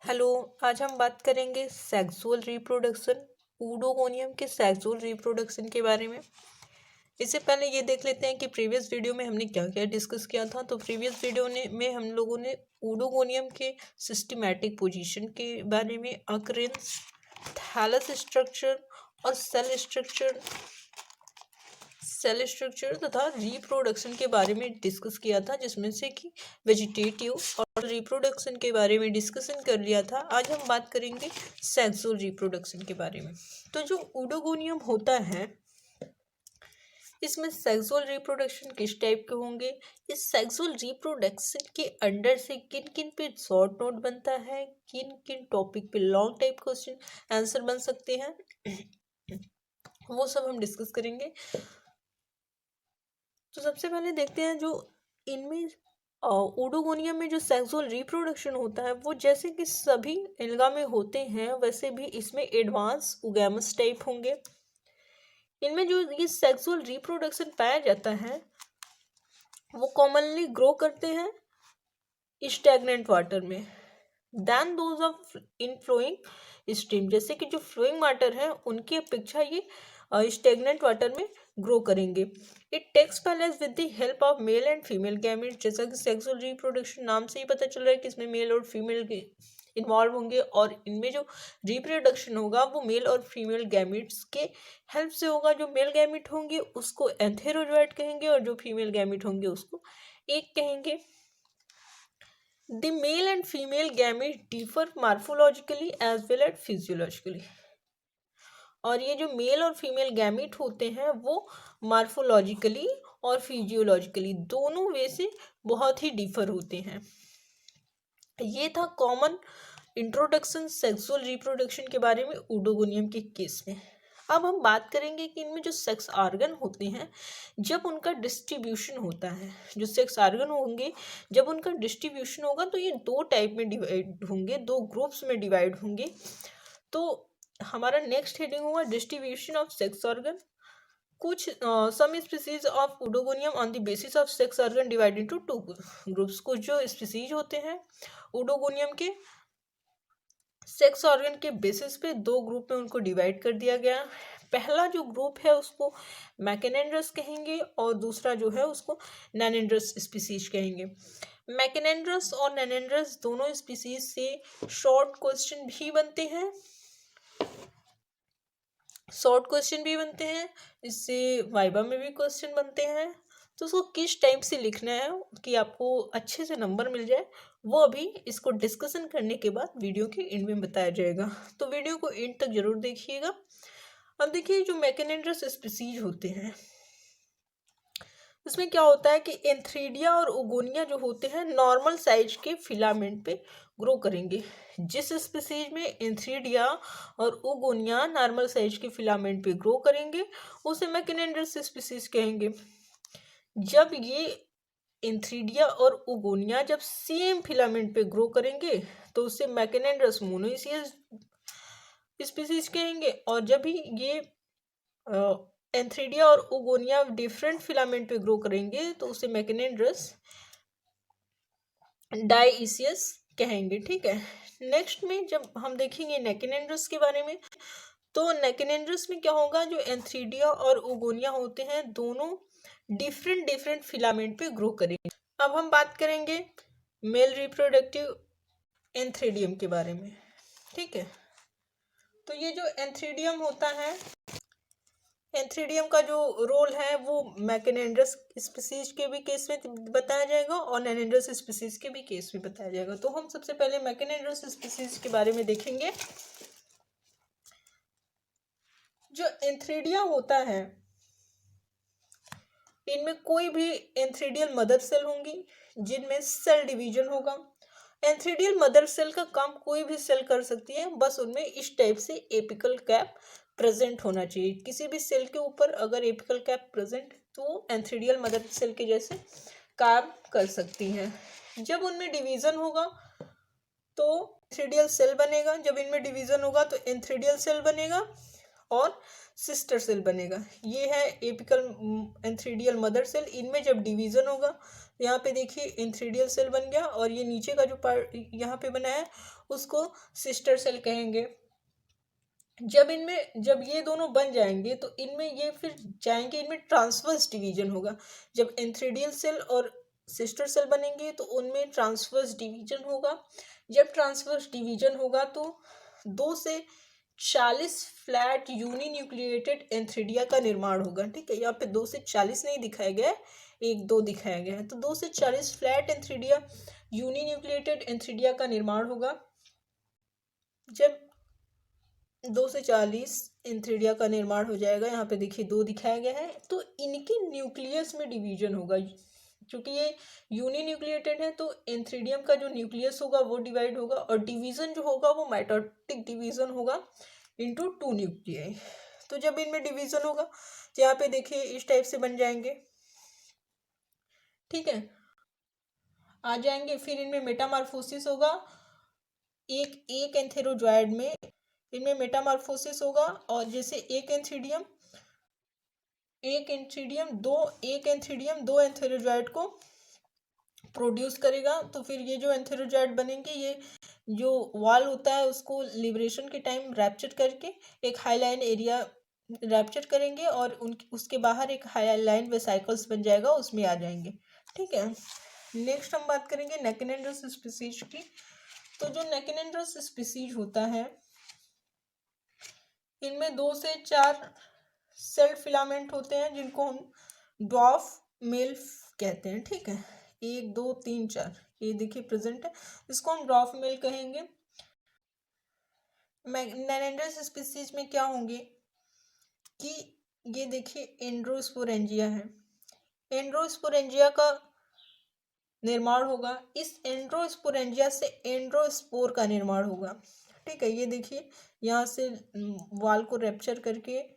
Hello. आज हम बात करेंगे सेक्सुअल रिप्रोडक्शन, ऊडोगोनियम के सेक्सुअल रिप्रोडक्शन के बारे में। इससे पहले ये देख लेते हैं कि प्रीवियस वीडियो में हमने क्या क्या डिस्कस किया था। तो प्रीवियस वीडियो में हम लोगों ने ऊडोगोनियम के सिस्टमैटिक पोजीशन के बारे में, अकरेंस, थैलस स्ट्रक्चर और सेल स्ट्रक्चर तथा रिप्रोडक्शन के बारे में डिस्कस किया था, जिसमें से कि वेजिटेटिव और रिप्रोडक्शन के बारे में डिस्कशन कर लिया था। आज हम बात करेंगे सेक्सुअल रिप्रोडक्शन के बारे में। तो जो ऊडोगोनियम होता है, इसमें सेक्सुअल रिप्रोडक्शन किस टाइप के होंगे, इस सेक्सुअल रिप्रोडक्शन के अंडर से किन किन पे शॉर्ट नोट बनता है, किन किन टॉपिक पे लॉन्ग टाइप क्वेश्चन आंसर बन सकते हैं, वो सब हम डिस्कस करेंगे। तो सबसे पहले देखते हैं जो इनमें ऊडोगोनियम में जो सेक्सुअल रिप्रोडक्शन होता है, वो जैसे कि सभी एल्गा में होते हैं वैसे भी इसमें एडवांस उगैमस टाइप होंगे। इनमें जो ये सेक्सुअल रिप्रोडक्शन पाया जाता है वो कॉमनली ग्रो करते हैं स्टैग्नेंट वाटर में then those of in flowing stream. जैसे कि जो फ्लोइंग वाटर है उनकी अपेक्षा ये स्टेगनेंट वाटर में ग्रो करेंगे। It takes place with the help of male and female gametes. जैसा कि सेक्सुअल रिप्रोडक्शन नाम से ही पता चल रहा है कि इसमें मेल और फीमेल इन्वॉल्व होंगे, और इनमें जो रिप्रोडक्शन होगा वो मेल और फीमेल गैमेट्स के हेल्प से होगा। जो मेल गैमेट होंगे उसको एंथेरोजोइट कहेंगे और जो फीमेल गैमेट होंगे उसको एग कहेंगे। The male and female gametes differ morphologically as well as physiologically। और ये जो मेल और फीमेल गैमेट होते हैं वो मॉर्फोलॉजिकली और फिजियोलॉजिकली दोनों वे से बहुत ही डिफर होते हैं। ये था कॉमन इंट्रोडक्शन सेक्सुअल रिप्रोडक्शन के बारे में ऊडोगोनियम के केस में। अब हम बात करेंगे कि इनमें जो सेक्स ऑर्गन होते हैं जब उनका डिस्ट्रीब्यूशन होता है, जो सेक्स ऑर्गन होंगे जब उनका डिस्ट्रीब्यूशन होगा तो ये दो टाइप में डिवाइड होंगे, दो ग्रुप्स में डिवाइड होंगे। तो हमारा नेक्स्ट हेडिंग होगा डिस्ट्रीब्यूशन ऑफ सेक्स ऑर्गन। कुछ some species of Oedogonium on the basis of sex organ divide into two groups. कुछ जो स्पीसीज होते हैं ऊडोगोनियम के सेक्स ऑर्गन के बेसिस पे दो ग्रुप में उनको डिवाइड कर दिया गया। पहला जो ग्रुप है उसको मैकेनेंड्रस कहेंगे और दूसरा जो है उसको नैनेंड्रस स्पीसीज कहेंगे। मैकेनेंड्रस और नैनेंड्रस दोनों स्पीसीज से शॉर्ट क्वेश्चन भी बनते हैं, इससे वाइवा में भी क्वेश्चन बनते हैं। तो उसको किस टाइप से लिखना है कि आपको अच्छे से नंबर मिल जाए, वो अभी इसको डिस्कशन करने के बाद वीडियो के एंड में बताया जाएगा। तो वीडियो को एंड तक जरूर देखिएगा। अब देखिए जो मैकेनेंड्रस स्पीसीज होते हैं उसमें क्या होता है कि एंथ्रीडिया और ओगोनिया जो होते हैं नॉर्मल साइज के फिलामेंट पे ग्रो करेंगे। जिस स्पीसीज में एंथ्रीडिया और ओगोनिया नॉर्मल साइज के फिलामेंट पे ग्रो करेंगे उसे मैकेनेंड्रस स्पीसीज कहेंगे। जब ये एंथ्रीडिया और ओगोनिया जब सेम फिलामेंट पे ग्रो करेंगे तो उसे मैकेनेंड्रस मोनोइसियस स्पीसीज कहेंगे। और जब भी ये एंथ्रीडिया और ओगोनिया डिफरेंट फिलामेंट पे ग्रो करेंगे तो उसे मैकेनेंड्रस डाइसियस कहेंगे। ठीक है। नेक्स्ट में जब हम देखेंगे नेकेनेंड्रस के बारे में, तो नेकेनेंड्रस में क्या होगा, जो एंथ्रीडिया और ओगोनिया होते हैं दोनों डिफरेंट फिलामेंट पे ग्रो करेंगे। अब हम बात करेंगे मेल रिप्रोडक्टिव एंथ्रीडियम के बारे में। ठीक है। तो ये जो एंथ्रीडियम होता है, एंथ्रीडियम का जो रोल है वो मैकेनेंड्रस स्पीसीज के भी केस में बताया जाएगा और नैनेंड्रस स्पीसीज के भी केस में बताया जाएगा। तो हम सबसे पहले मैकेनेंड्रस स्पीसीज के बारे में देखेंगे। जो एंथ्रीडिया होता है इनमें कोई भी एंथ्रीडियल मदर सेल होंगी जिनमें सेल डिवीजन होगा। एंथ्रीडियल मदर सेल का काम कोई भी सेल कर सकती है, बस उनमें इस टाइप से एपिकल कैप प्रेजेंट होना चाहिए। किसी भी सेल के ऊपर अगर एपिकल कैप प्रेजेंट तो एंथ्रीडियल मदर सेल के जैसे काम कर सकती हैं। जब उनमें डिवीजन होगा तो एंथ्रीडियल सेल बनेगा, जब इनमें डिवीजन होगा तो एंथ्रीडियल सेल बनेगा और सिस्टर सेल बनेगा। ये है एपिकल एंथ्रीडियल मदर सेल। इनमें जब डिवीजन होगा यहाँ पे देखिए इंथ्रीडियल सेल बन गया, और ये नीचे का जो पार्ट यहाँ पे बना है उसको सिस्टर सेल कहेंगे। जब ये दोनों बन जाएंगे तो इनमें ये फिर जाएंगे, इनमें ट्रांसवर्स डिवीजन होगा। जब एंथ्रेडियल सेल और सिस्टर सेल बनेंगे तो उनमें ट्रांसवर्स डिवीजन होगा। जब ट्रांसवर्स डिवीजन होगा तो 2 से 40 फ्लैट यूनिन्यूक्लिएटेड एंथ्रीडिया का निर्माण होगा। ठीक है, यहाँ पे 2 से 40 नहीं दिखाया गया है, 1 2 दिखाया गया है। तो 2 से 40 फ्लैट एंथ्रीडिया यूनिन्यूक्लिएटेड एंथ्रीडिया का निर्माण होगा। जब 2 से 40 एंथ्रीडिया का निर्माण हो जाएगा, यहाँ पे देखिए 2 दिखाया गया है, तो इनके न्यूक्लियस में डिवीजन होगा। क्योंकि ये यूनिन्यूक्लिएटेड है तो एंथ्रीडियम का जो न्यूक्लियस होगा वो डिवाइड होगा, और डिवीजन जो होगा वो माइटोटिक डिवीजन होगा इनटू 2 न्यूक्लियाई। तो जब इनमें डिवीजन होगा तो यहाँ पे देखिए इस टाइप से बन जाएंगे। ठीक है, आ जाएंगे। फिर इनमें मेटामॉर्फोसिस होगा, एक एंथेरोजॉइड में इनमें मेटामॉर्फोसिस होगा, और जैसे एक एंथीडियम दो एंथेरोजॉइड को प्रोड्यूस करेगा। तो फिर ये जो एंथेरोजॉइड बनेंगे, ये जो वॉल होता है उसको लिबरेशन के टाइम रैप्चर करके एक हाईलाइन एरिया रैप्चर करेंगे, और उसके बाहर एक हाईलाइन वेसाइकल्स बन जाएगा, उसमें आ जाएंगे। ठीक है, नेक्स्ट हम बात करेंगे नेकेनेंड्रस स्पीसीज की। तो जो नेकेनेंड्रस स्पीसीज होता है, इनमें 2 से 4 सेल फिलामेंट होते हैं, जिनको हम ड्वार्फ मेल कहते हैं। ठीक है, 1 2 3 4 ये देखिए प्रेजेंट है, इसको हम ड्वार्फ मेल कहेंगे। नेकेनेंड्रस स्पीसीज में क्या होंगे कि ये देखिए एंड्रोस्पोरेंजिया है, एंड्रोस्पोरेंजिया का निर्माण होगा। इस एंड्रोस्पोरेंजिया से एंड्रोस्पोर का निर्माण होगा। ठीक है, ये देखिए यहाँ से वाल को रैप्चर करके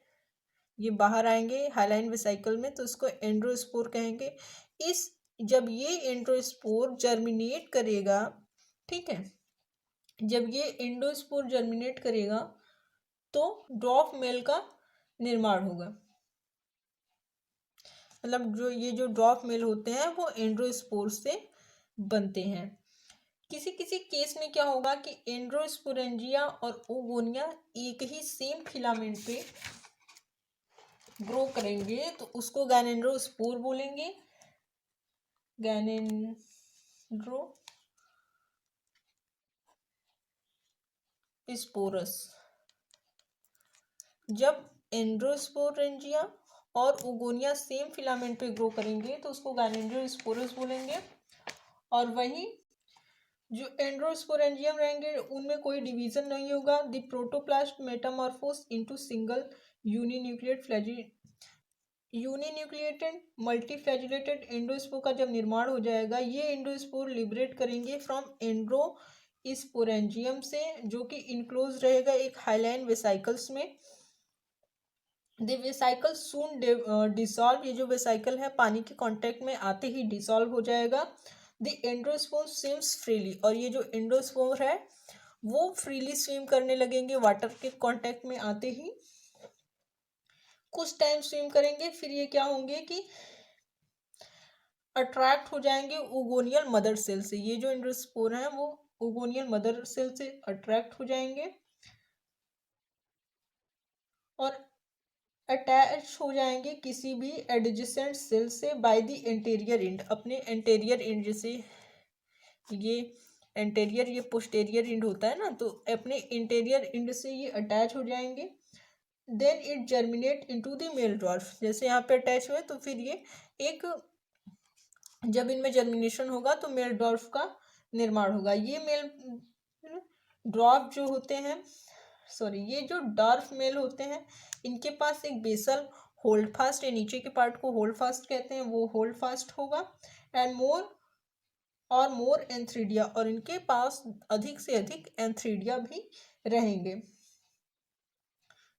ये बाहर आएंगे हाइलाइन वेसाइकल में, तो इसको एंड्रोस्पोर कहेंगे। जब ये एंड्रोस्पोर जर्मिनेट करेगा, ठीक है, जब ये एंडोस्पोर जर्मिनेट करेगा तो ड्वार्फ मेल का निर्माण होगा। मतलब जो ड्वार्फ मेल होते हैं वो एंड्रोस्पोर से बनते हैं। किसी किसी केस में क्या होगा कि एंड्रोस्पोरेंजिया और ओगोनिया एक ही सेम फिलामेंट पे ग्रो करेंगे, तो उसको गैनेंड्रोस्पोर बोलेंगे, गैनेंड्रोस्पोरस। जब एंड्रोस्पोरेंजिया और ओगोनिया सेम फिलामेंट पे ग्रो करेंगे तो उसको गैनेंड्रोस्पोरस बोलेंगे। और वहीं जो एंड्रोस्पोरेंजियम रहेंगे उनमें कोई डिवीजन नहीं होगा। The protoplast metamorphose into single uninucleated multiflagellated endospore का जब निर्माण हो जाएगा, ये एंडोस्पोर लिबरेट करेंगे फ्रॉम एंड्रोस्पोरेंजियम से, जो कि इनक्लोज रहेगा एक हाइलाइन वेसाइकल्स में। द वेसाइकल सून डिसॉल्व, ये जो वेसाइकल है पानी के कांटेक्ट में आते ही डिसॉल्व हो जाएगा। द एंडोस्पोर स्विम्स फ्रीली, और ये जो एंडोस्पोर है वो फ्रीली स्विम करने लगेंगे वाटर के कांटेक्ट में आते ही। कुछ टाइम स्विम करेंगे, फिर ये क्या होंगे कि अट्रैक्ट हो जाएंगे ओगोनियल मदर सेल से। ये जो एंडोस्पोर है वो ओगोनियल मदर सेल से अट्रैक्ट हो जाएंगे और अटैच हो जाएंगे किसी भी एडजेसेंट सेल से बाय द एंटीरियर एंड, अपने एंटीरियर एंड, जैसे ये एंटीरियर ये पोस्टेरियर एंड होता है ना, तो अपने इंटीरियर एंड से ये अटैच हो जाएंगे। Then it germinate into the male dwarf, जैसे यहाँ पे अटैच हुए तो फिर ये एक, जब इनमें जर्मिनेशन होगा तो मेल ड्वार्फ का निर्माण होगा। ये मेल ड्वार्फ जो होते हैं, ये जो डॉर्फ मेल होते हैं, इनके पास एक बेसल होल्ड फास्ट है, नीचे के पार्ट को होल्ड फास्ट कहते हैं, वो होल्ड फास्ट होगा। एंड मोर एंथ्रीडिया, और इनके पास अधिक से अधिक एंथ्रीडिया भी रहेंगे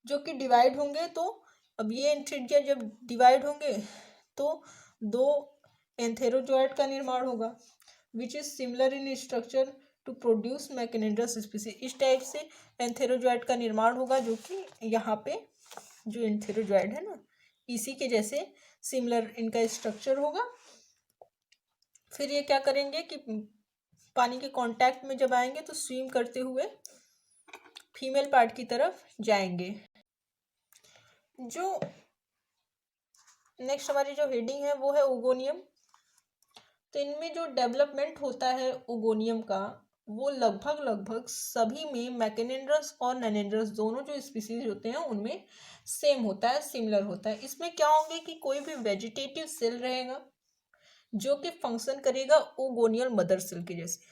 जो कि डिवाइड होंगे। तो अब ये एंथ्रीडिया जब डिवाइड होंगे तो 2 एंथेरोजॉइड का निर्माण होगा, which is similar in structure to produce macrandrous species. इस टाइप से एंथेरोजॉइड का निर्माण होगा, जो कि यहाँ पे जो एंथेरोजॉइड है ना, इसी के जैसे सिमिलर इनका स्ट्रक्चर होगा। फिर ये क्या करेंगे कि पानी के कांटेक्ट में जब आएंगे तो स्विम करते हुए फीमेल पार्ट की तरफ जाएंगे। जो नेक्स्ट हमारी जो हेडिंग है वो है ओगोनियम। तो इनमें जो डेवलपमेंट होता है ओगोनियम का, वो लगभग लगभग सभी में मैकेनेंड्रस और नैनेंड्रस दोनों जो स्पीसीज होते हैं उनमें सेम होता है, सिमिलर होता है। इसमें क्या होंगे कि कोई भी वेजिटेटिव सेल रहेगा जो कि फंक्शन करेगा ओगोनियल मदर सेल के जैसे।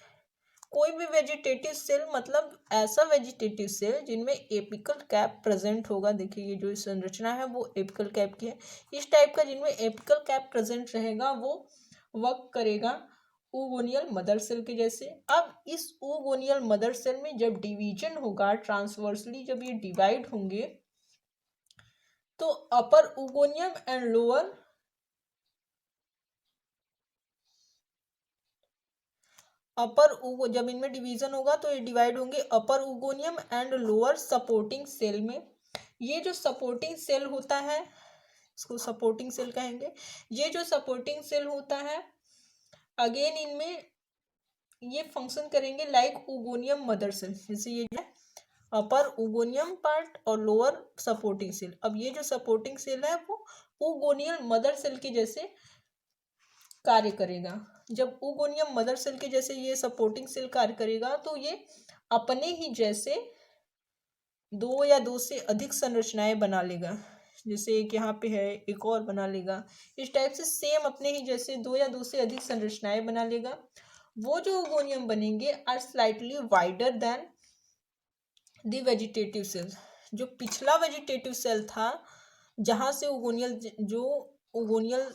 कोई भी वेजिटेटिव सेल मतलब ऐसा वेजिटेटिव सेल जिनमें एपिकल कैप प्रेजेंट होगा। देखिए ये जो संरचना है वो एपिकल कैप की है। इस टाइप का जिनमें एपिकल कैप प्रेजेंट रहेगा वो वर्क करेगा ओगोनियल मदर सेल के जैसे। अब इस ओगोनियल मदर सेल में जब डिवीजन होगा ट्रांसवर्सली, जब ये डिवाइड होंगे तो अपर ओगोनियम एंड लोअर जब इनमें डिवीजन होगा तो ये डिवाइड होंगे upper oogonium and lower supporting cell में। ये जो सपोर्टिंग सेल होता है इसको सपोर्टिंग सेल कहेंगे। ये जो सपोर्टिंग सेल होता है अगेन इनमें ये फंक्शन करेंगे लाइक ओगोनियम मदर सेल। जैसे ये है अपर ओगोनियम पार्ट और लोअर सपोर्टिंग सेल। अब ये जो सपोर्टिंग सेल है वो ओगोनियल मदर सेल के जैसे कार्य करेगा। जब ओगोनियम मदर सेल के जैसे ये सपोर्टिंग सेल कार्य करेगा तो ये अपने ही जैसे दो या दो से अधिक संरचनाएं बना लेगा। जैसे एक यहाँ पे है, एक और बना लेगा। इस टाइप से सेम अपने ही जैसे दो या दो से अधिक संरचनाएं बना लेगा। वो जो ओगोनियम बनेंगे are slightly wider than the vegetative cell. जो पिछला वेजिटेटिव सेल था जहाँ से ओगोनियल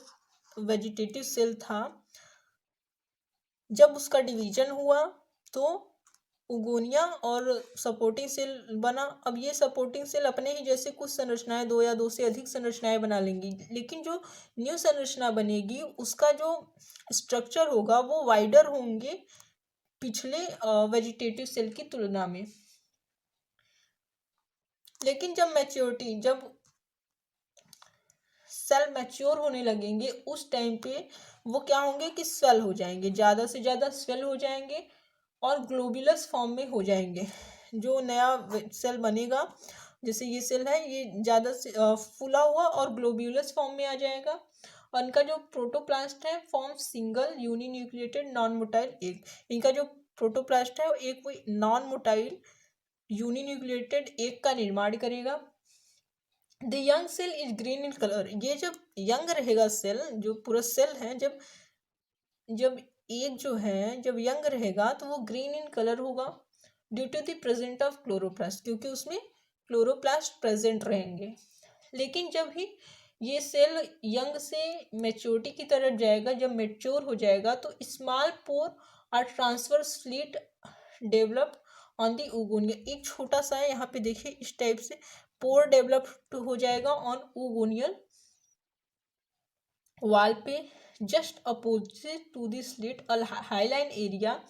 वेजिटेटिव सेल था, जब उसका डिवीजन हुआ तो ओगोनिया और सपोर्टिंग सेल बना। अब ये सपोर्टिंग सेल अपने ही जैसे कुछ संरचनाएं, दो या दो से अधिक संरचनाएं बना लेंगी, लेकिन जो न्यू संरचना बनेगी उसका जो स्ट्रक्चर होगा वो वाइडर होंगे पिछले वेजिटेटिव सेल की तुलना में। लेकिन जब सेल मैच्योर होने लगेंगे उस टाइम पे वो क्या होंगे कि स्वेल हो जाएंगे, ज़्यादा से ज़्यादा स्वेल हो जाएंगे और ग्लोबुलस फॉर्म में हो जाएंगे। जो नया सेल बनेगा, जैसे ये सेल है ये ज़्यादा से फूला हुआ और ग्लोबुलस फॉर्म में आ जाएगा। और इनका जो प्रोटोप्लास्ट है form single uninucleated non motile egg. इनका जो प्रोटोप्लास्ट है वो एक कोई नॉन मोटाइल यूनिन्यूक्लिएटेड एग का निर्माण करेगा। The young cell is green in colour. ये जब यंग रहेगा सेल, जो पूरा सेल है, जब जब एग जो है जब यंग रहेगा तो वो ग्रीन इन कलर होगा due to the present of chloroplast, क्योंकि उसमें क्लोरोप्लास्ट प्रेजेंट रहेंगे। लेकिन जब भी ये सेल यंग से मेच्योरिटी की तरफ जाएगा, जब मेच्योर हो जाएगा तो स्मॉल पोर और transfer slit develop on the oogonia. एक छोटा सा है यहाँ पे देखिए, इस टाइप से पोर डेवलप हो जाएगा ऑन ओगोनियल वॉल पे। Just opposite to the slit a hyaline area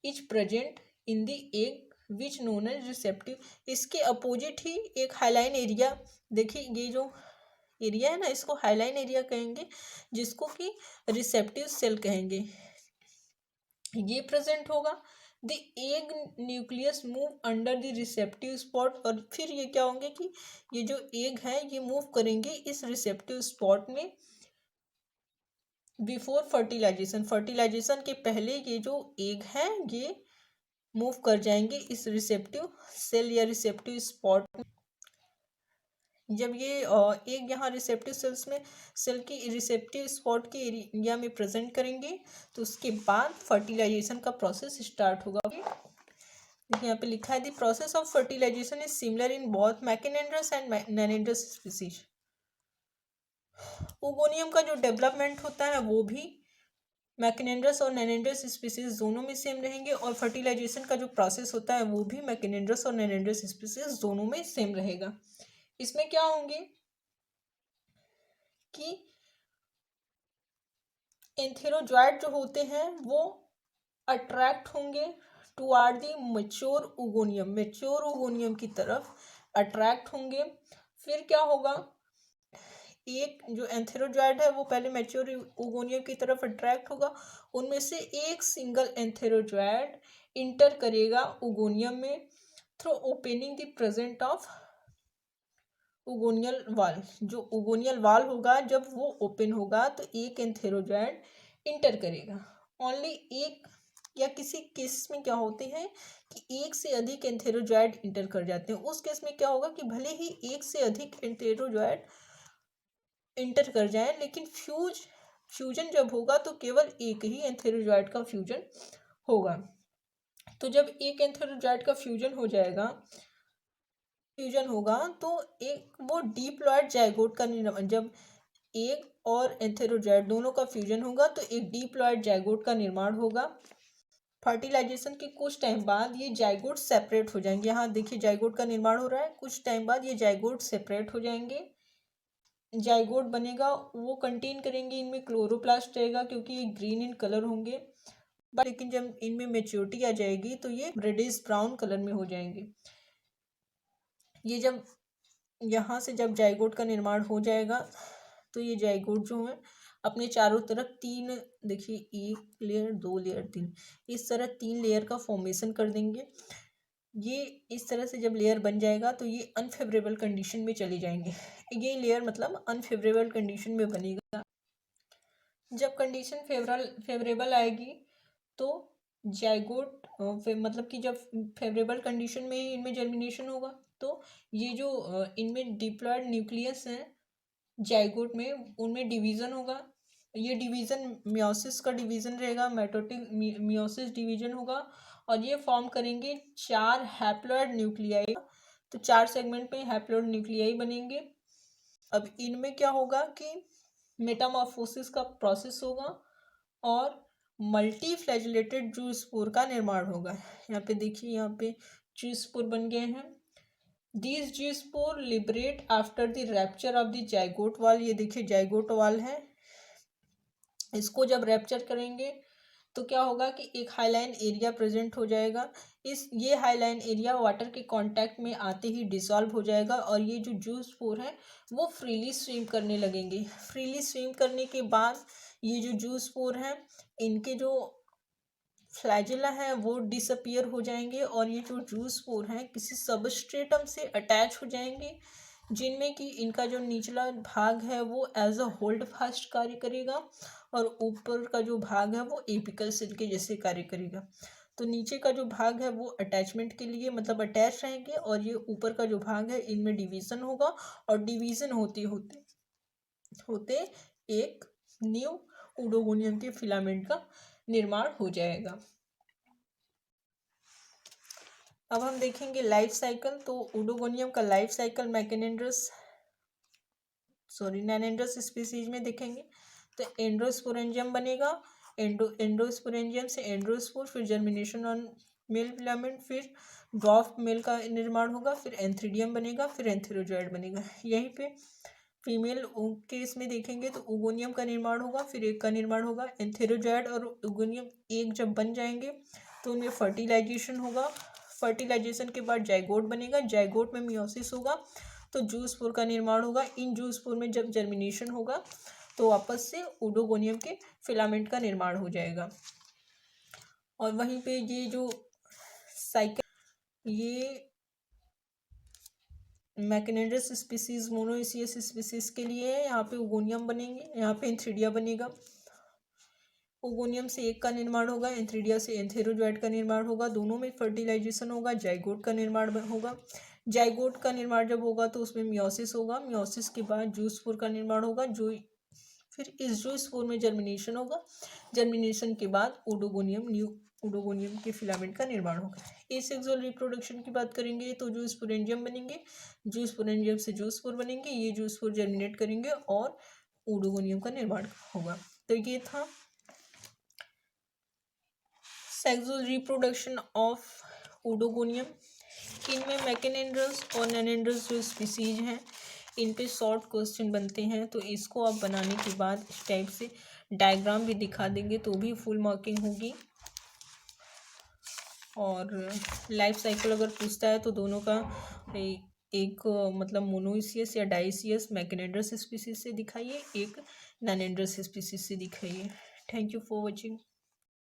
is present in the egg which known as receptive. इसके अपोजिट ही एक हाईलाइन एरिया, देखिए ये जो एरिया है ना इसको हाईलाइन एरिया कहेंगे, जिसको कि रिसेप्टिव सेल कहेंगे, ये प्रेजेंट होगा। The egg nucleus move under the receptive spot. और फिर ये क्या होंगे कि ये जो एग है ये मूव करेंगे इस रिसेप्टिव स्पॉट में बिफोर फर्टिलाइजेशन। फर्टिलाइजेशन के पहले ये जो एग है ये मूव कर जाएंगे इस रिसेप्टिव सेल या रिसेप्टिव स्पॉट में। जब ये एग यहाँ रिसेप्टिव सेल्स में सेल की रिसेप्टिव स्पॉट के एरिया में प्रेजेंट करेंगे तो उसके बाद फर्टिलाइजेशन का प्रोसेस स्टार्ट होगा। यहाँ पे लिखा है the process of fertilisation is similar in both macrandrous and nannandrous species. Oogonium का जो डेवलपमेंट होता है वो भी मैकेनेंड्रस और नैनेंड्रस स्पीसीज दोनों में सेम रहेंगे, और फर्टिलाइजेशन का जो प्रोसेस होता है वो भी मैकेनेंड्रस और नैनेंड्रस स्पीसीज दोनों में सेम रहेगा। इसमें क्या होंगे कि एंथेरोजॉइड जो होते हैं वो अट्रैक्ट होंगे टुवार्ड द मैच्योर ओगोनियम की तरफ अट्रैक्ट होंगे। फिर क्या होगा, एक जो एंथेरोजॉइड है वो पहले मैच्योर ओगोनियम की तरफ अट्रैक्ट होगा, उनमें से एक सिंगल एंथेरोजॉइड इंटर करेगा ओगोनियम में through opening the present of oogonial wall. जो ओगोनियल वाल होगा जब वो ओपन होगा तो एक एंथेरोजॉइड इंटर करेगा। ओनली एक या किसी केस में क्या होते हैं कि एक से अधिक एंथेरोजॉइड इंटर कर जाते हैं। उस केस में क्या होगा कि भले ही एक से अधिक एंथेरोजॉइड इंटर कर जाए लेकिन फ्यूजन जब होगा तो केवल एक ही एंथेरोजॉइड का फ्यूजन होगा। तो जब एक एंथेरोजॉइड का फ्यूजन होगा तो एक वो डिप्लॉयड जाइगोट का निर्माण, जब एक और एंथेरोजॉइड दोनों का फ्यूजन होगा तो एक डिप्लॉयड जाइगोट का निर्माण होगा। फर्टिलाइजेशन के कुछ टाइम बाद ये जाइगोट सेपरेट हो जाएंगे। यहाँ देखिए जाइगोट का निर्माण हो रहा है, कुछ टाइम बाद ये जाइगोट सेपरेट हो जाएंगे। जाइगोट बनेगा वो कंटेन करेंगे, इनमें क्लोरोप्लास्ट रहेगा क्योंकि ये ग्रीन इन कलर होंगे, लेकिन जब इनमें मेच्योरिटी आ जाएगी तो ये रेडिश ब्राउन कलर में हो जाएंगे। ये जब यहाँ से जब जाइगोट का निर्माण हो जाएगा तो ये जाइगोट जो है अपने चारों तरफ तीन, देखिए एक लेयर, दो लेयर, तीन, इस तरह तीन लेयर का फॉर्मेशन कर देंगे। ये इस तरह से जब लेयर बन जाएगा तो ये अनफेवरेबल कंडीशन में चले जाएंगे। ये लेयर मतलब अनफेवरेबल कंडीशन में बनेगा। जब कंडीशन फेवरेबल आएगी तो जाइगोट मतलब कि जब फेवरेबल कंडीशन में इनमें जर्मिनेशन होगा तो ये जो इनमें डिप्लॉयड न्यूक्लियस है जाइगोट में, उनमें डिवीज़न होगा। ये डिवीज़न मियोसिस का डिवीज़न रहेगा, मेटोटिक मियोसिस डिवीजन होगा और ये फॉर्म करेंगे 4 हैप्लॉइड न्यूक्लियाई। तो 4 सेगमेंट में हैप्लॉइड न्यूक्लियाई बनेंगे। अब इनमें क्या होगा कि मेटामॉर्फोसिस का प्रोसेस होगा और मल्टी फ्लैजिलेटेड जूस्पोर का निर्माण होगा। यहाँ पे देखिए, यहाँ पे जूस्पोर बन गए हैं। These zoospore liberate after the rupture of the zygote wall। ये देखिए जाइगोट वाल है, इसको जब रैप्चर करेंगे तो क्या होगा कि एक हाईलाइन एरिया प्रेजेंट हो जाएगा। ये हाईलाइन एरिया वाटर के कांटेक्ट में आते ही डिसॉल्व हो जाएगा और ये जो जूस्पोर है वो फ्रीली स्विम करने लगेंगे। फ्रीली स्विम करने के बाद ये जो जूस्पोर हैं इनके जो फ्लैजिला है वो डिसअपियर हो जाएंगे और ये जो जूस्पोर हैं किसी सबस्ट्रेटम से अटैच हो जाएंगे, जिनमें कि इनका जो निचला भाग है वो एज अ होल्ड फास्ट कार्य करेगा और ऊपर का जो भाग है वो एपिकल सेल के जैसे कार्य करेगा। तो नीचे का जो भाग है वो अटैचमेंट के लिए मतलब अटैच रहेंगे और ये ऊपर का जो भाग है इनमें डिवीज़न होगा और डिवीज़न होते होते होते एक न्यू ओडोगोनियम के फिलामेंट का निर्माण हो जाएगा। अब हम देखेंगे लाइफ साइकिल। तो ओडोगोनियम का लाइफ साइकिल नैनेंड्रस स्पीसीज में देखेंगे तो एंड्रोस्पोरेंजियम बनेगा, एंडोस्पोरेंजियम से एंड्रोस्पोर, फिर जर्मिनेशन ऑन मेल फिलामेंट, फिर ड्वार्फ मेल का निर्माण होगा, फिर एंथ्रीडियम बनेगा, फिर एंथेरोजॉइड बनेगा। यहीं पे फीमेल के इसमें देखेंगे तो ओगोनियम का निर्माण होगा, फिर एक का निर्माण होगा। एंथेरोजॉइड और ओगोनियम एक जब बन जाएंगे तो उनमें फर्टिलाइजेशन होगा। फर्टिलाइजेशन के बाद जाइगोट बनेगा, जाइगोट में मियोसिस होगा तो जूस्पोर का निर्माण होगा। इन जूस्पोर में जब जर्मिनेशन होगा तो वापस से ओडोगोनियम के फिलामेंट का निर्माण हो जाएगा। और वहीं पे ये जो साइकिल, ये मैकेनेंड्रस स्पीसीज मोनोइसियस स्पीसीज के लिए है। यहाँ पे ओगोनियम बनेंगे, यहाँ पे एंथ्रीडिया बनेगा। ओगोनियम से एक का निर्माण होगा, एंथ्रीडिया से एंथेरोजॉइड का निर्माण होगा। दोनों में फर्टिलाइजेशन होगा, जाइगोट का निर्माण होगा। जाइगोट का निर्माण जब होगा तो उसमें मियोसिस होगा, मियोसिस के बाद जूस्पोर का निर्माण होगा, जो फिर इस जूस्पोर में जर्मिनेशन होगा। जर्मिनेशन के बाद न्यू ओडोगोनियम के फिलामेंट का निर्माण होगा। एसेक्सुअल रिप्रोडक्शन की बात करेंगे तो जूस्पोरेंजियम बनेंगे, जूस्पोरेंजियम से जूस्पोर बनेंगे, ये जूस्पोर जर्मिनेट करेंगे और ओडोगोनियम का निर्माण होगा। तो ये था सेक्सुअल रिप्रोडक्शन ऑफ ओडोगोनियम। इनमें मैकेनेंड्रस और नैनेंड्रस जो स्पीसीज हैं इन पे शॉर्ट क्वेश्चन बनते हैं, तो इसको आप बनाने के बाद इस टाइप से डायग्राम भी दिखा देंगे तो भी फुल मार्किंग होगी। और लाइफ साइकिल अगर पूछता है तो दोनों का एक मतलब मोनोइसियस या डाइसियस मैकेनेड्रस स्पीसीज से दिखाइए, एक नैनेड्रस स्पीसीज से दिखाइए। Thank you for watching.